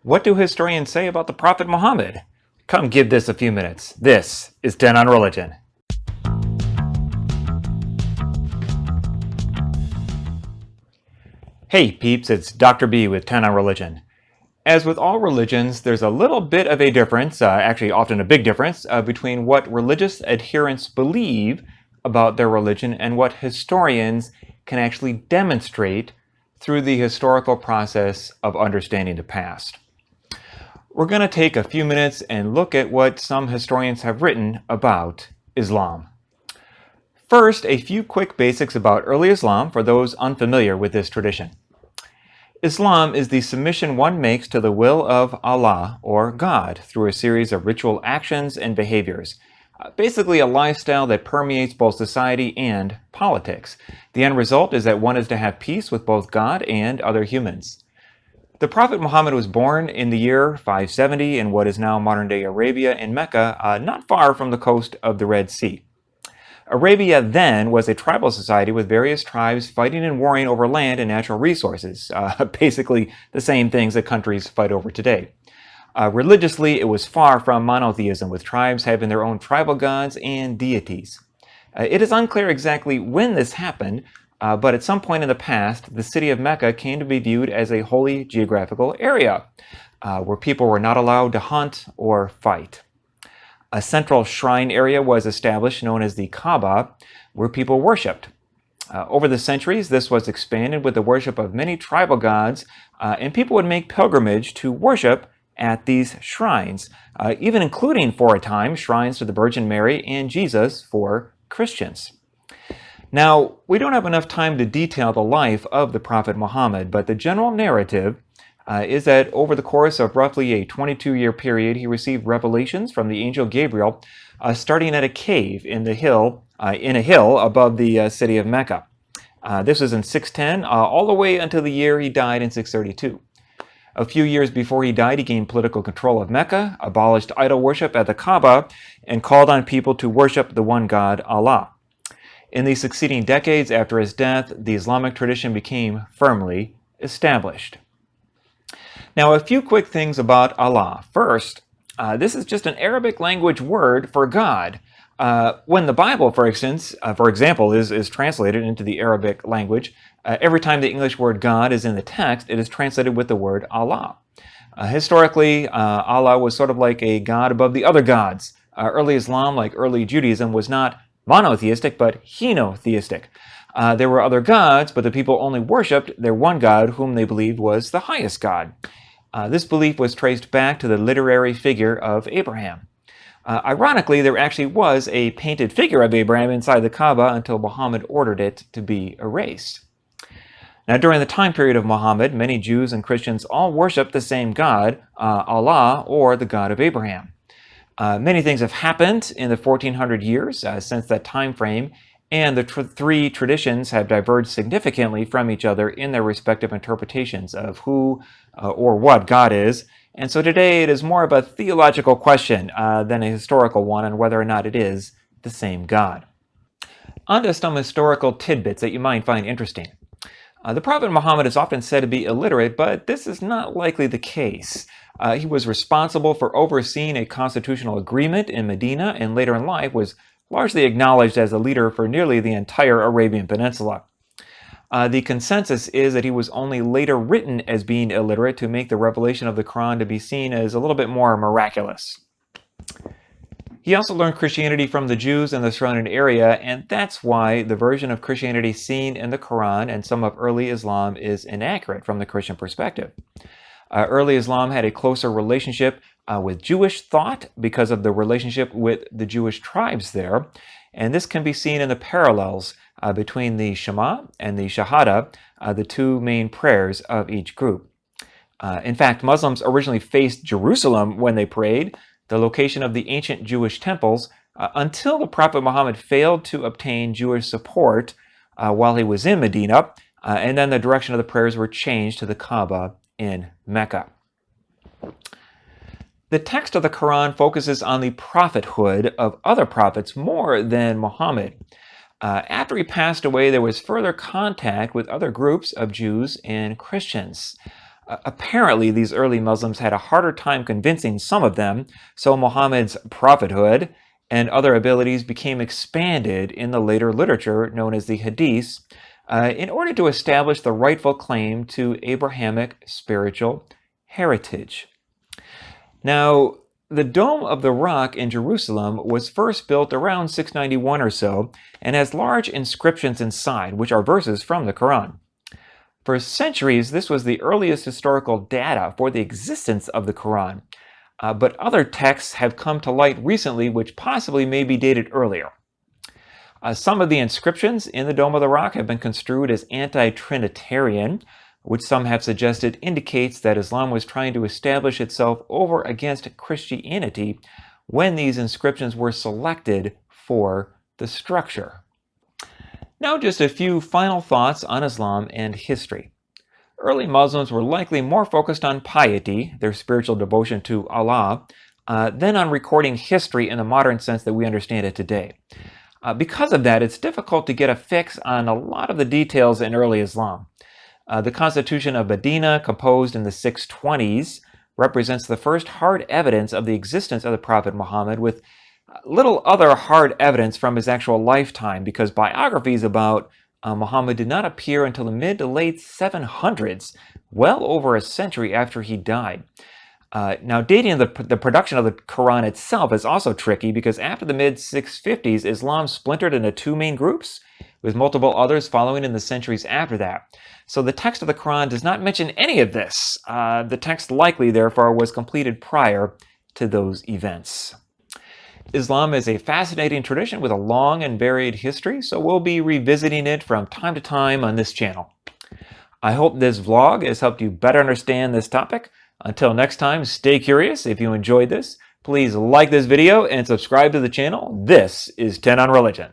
What do historians say about the Prophet Muhammad? Come give this a few minutes. This is 10 on Religion. Hey peeps, it's Dr. B with 10 on Religion. As with all religions, there's a little bit of a difference, actually often a big difference, between what religious adherents believe about their religion and what historians can actually demonstrate through the historical process of understanding the past. We're going to take a few minutes and look at what some historians have written about Islam. First, a few quick basics about early Islam for those unfamiliar with this tradition. Islam is the submission one makes to the will of Allah, or God, through a series of ritual actions and behaviors. Basically a lifestyle that permeates both society and politics. The end result is that one is to have peace with both God and other humans. The Prophet Muhammad was born in the year 570 in what is now modern-day Arabia in Mecca, not far from the coast of the Red Sea. Arabia then was a tribal society with various tribes fighting and warring over land and natural resources, basically the same things that countries fight over today. Religiously, it was far from monotheism, with tribes having their own tribal gods and deities. It is unclear exactly when this happened, but at some point in the past, the city of Mecca came to be viewed as a holy geographical area, where people were not allowed to hunt or fight. A central shrine area was established known as the Kaaba, where people worshipped. Over the centuries, this was expanded with the worship of many tribal gods, and people would make pilgrimage to worship at these shrines, even including, for a time, shrines to the Virgin Mary and Jesus for Christians. Now, we don't have enough time to detail the life of the Prophet Muhammad, but the general narrative is that over the course of roughly a 22-year period, he received revelations from the angel Gabriel, starting at a cave in a hill above the city of Mecca. This was in 610, all the way until the year he died in 632. A few years before he died, he gained political control of Mecca, abolished idol worship at the Kaaba, and called on people to worship the one God, Allah. In the succeeding decades after his death, the Islamic tradition became firmly established. Now, a few quick things about Allah. First, this is just an Arabic language word for God. When the Bible, for example, is translated into the Arabic language, every time the English word God is in the text, it is translated with the word Allah. Historically, Allah was sort of like a god above the other gods. Early Islam, like early Judaism, was not monotheistic, but henotheistic. There were other gods, but the people only worshipped their one God, whom they believed was the highest God. This belief was traced back to the literary figure of Abraham. Ironically, there actually was a painted figure of Abraham inside the Kaaba until Muhammad ordered it to be erased. Now, during the time period of Muhammad, many Jews and Christians all worshiped the same God, Allah, or the God of Abraham. Many things have happened in the 1400 years since that time frame, and the three traditions have diverged significantly from each other in their respective interpretations of who or what God is. And so today it is more of a theological question than a historical one on whether or not it is the same God. On to some historical tidbits that you might find interesting. The Prophet Muhammad is often said to be illiterate, but this is not likely the case. He was responsible for overseeing a constitutional agreement in Medina, and later in life was largely acknowledged as a leader for nearly the entire Arabian Peninsula. The consensus is that he was only later written as being illiterate to make the revelation of the Quran to be seen as a little bit more miraculous. He also learned Christianity from the Jews in the surrounding area, and that's why the version of Christianity seen in the Quran and some of early Islam is inaccurate from the Christian perspective. Early Islam had a closer relationship with Jewish thought because of the relationship with the Jewish tribes there, and this can be seen in the parallels between the Shema and the Shahada, the two main prayers of each group. In fact, Muslims originally faced Jerusalem when they prayed, the location of the ancient Jewish temples, until the Prophet Muhammad failed to obtain Jewish support while he was in Medina, and then the direction of the prayers were changed to the Kaaba in Mecca. The text of the Quran focuses on the prophethood of other prophets more than Muhammad. After he passed away, there was further contact with other groups of Jews and Christians. Apparently, these early Muslims had a harder time convincing some of them, so Muhammad's prophethood and other abilities became expanded in the later literature known as the Hadiths in order to establish the rightful claim to Abrahamic spiritual heritage. Now, the Dome of the Rock in Jerusalem was first built around 691 or so and has large inscriptions inside, which are verses from the Quran. For centuries, this was the earliest historical data for the existence of the Quran, but other texts have come to light recently which possibly may be dated earlier. Some of the inscriptions in the Dome of the Rock have been construed as anti-Trinitarian, which some have suggested indicates that Islam was trying to establish itself over against Christianity when these inscriptions were selected for the structure. Now just a few final thoughts on Islam and history. Early Muslims were likely more focused on piety, their spiritual devotion to Allah, than on recording history in the modern sense that we understand it today. Because of that, it's difficult to get a fix on a lot of the details in early Islam. The Constitution of Medina, composed in the 620s, represents the first hard evidence of the existence of the Prophet Muhammad, with little other hard evidence from his actual lifetime, because biographies about Muhammad did not appear until the mid to late 700s, well over a century after he died. Now, dating the production of the Quran itself is also tricky, because after the mid-650s, Islam splintered into two main groups, with multiple others following in the centuries after that. So the text of the Quran does not mention any of this. The text likely, therefore, was completed prior to those events. Islam is a fascinating tradition with a long and varied history, so we'll be revisiting it from time to time on this channel. I hope this vlog has helped you better understand this topic. Until next time, stay curious. If you enjoyed this, please like this video and subscribe to the channel. This is 10 on Religion.